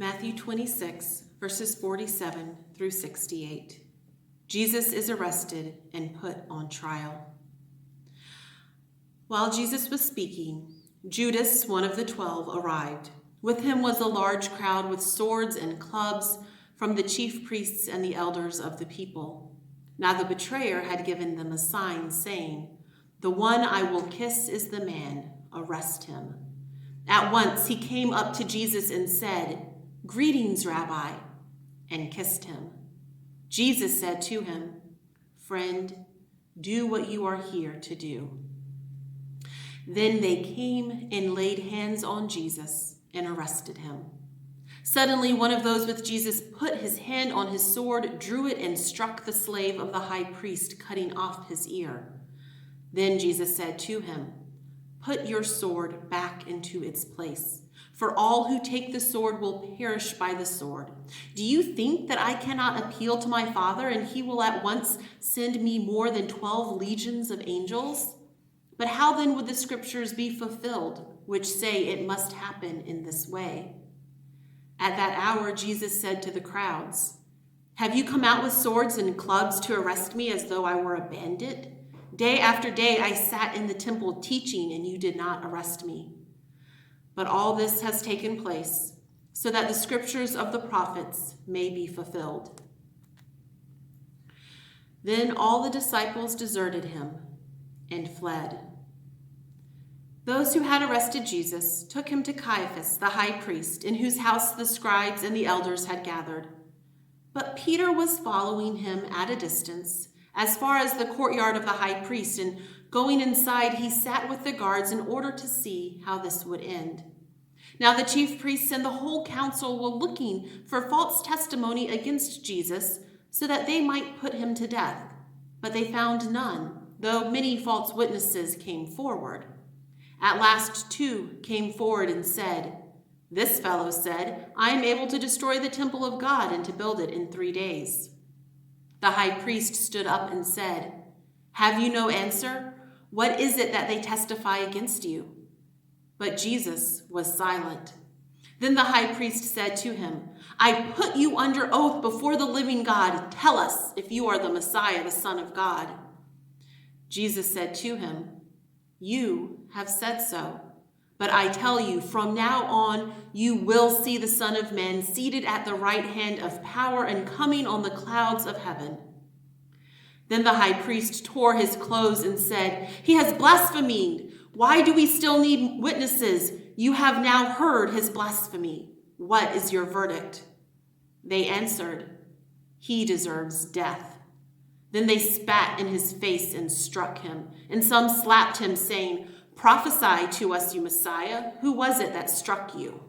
Matthew 26, verses 47 through 68. Jesus is arrested and put on trial. While Jesus was speaking, Judas, one of the 12, arrived. With him was a large crowd with swords and clubs from the chief priests and the elders of the people. Now the betrayer had given them a sign, saying, "The one I will kiss is the man. Arrest him." At once he came up to Jesus and said, "Greetings, Rabbi," and kissed him. Jesus said to him, "Friend, do what you are here to do." Then they came and laid hands on Jesus and arrested him. Suddenly, one of those with Jesus put his hand on his sword, drew it, and struck the slave of the high priest, cutting off his ear. Then Jesus said to him, "Put your sword back into its place, for all who take the sword will perish by the sword. Do you think that I cannot appeal to my Father, and he will at once send me more than 12 legions of angels? But how then would the scriptures be fulfilled, which say it must happen in this way?" At that hour, Jesus said to the crowds, "Have you come out with swords and clubs to arrest me as though I were a bandit? Day after day I sat in the temple teaching, and you did not arrest me. But all this has taken place so that the scriptures of the prophets may be fulfilled." Then all the disciples deserted him and fled. Those who had arrested Jesus took him to Caiaphas, the high priest, in whose house the scribes and the elders had gathered. But Peter was following him at a distance, as far as the courtyard of the high priest, and going inside, he sat with the guards in order to see how this would end. Now the chief priests and the whole council were looking for false testimony against Jesus so that they might put him to death. But they found none, though many false witnesses came forward. At last 2 came forward and said, "This fellow said, 'I am able to destroy the temple of God and to build it in 3 days.'" The high priest stood up and said, "Have you no answer? What is it that they testify against you?" But Jesus was silent. Then the high priest said to him, "I put you under oath before the living God. Tell us if you are the Messiah, the Son of God." Jesus said to him, "You have said so. But I tell you, from now on, you will see the Son of Man seated at the right hand of power and coming on the clouds of heaven." Then the high priest tore his clothes and said, "He has blasphemed. Why do we still need witnesses? You have now heard his blasphemy. What is your verdict?" They answered, "He deserves death." Then they spat in his face and struck him, and some slapped him, saying, "Prophesy to us, you Messiah. Who was it that struck you?"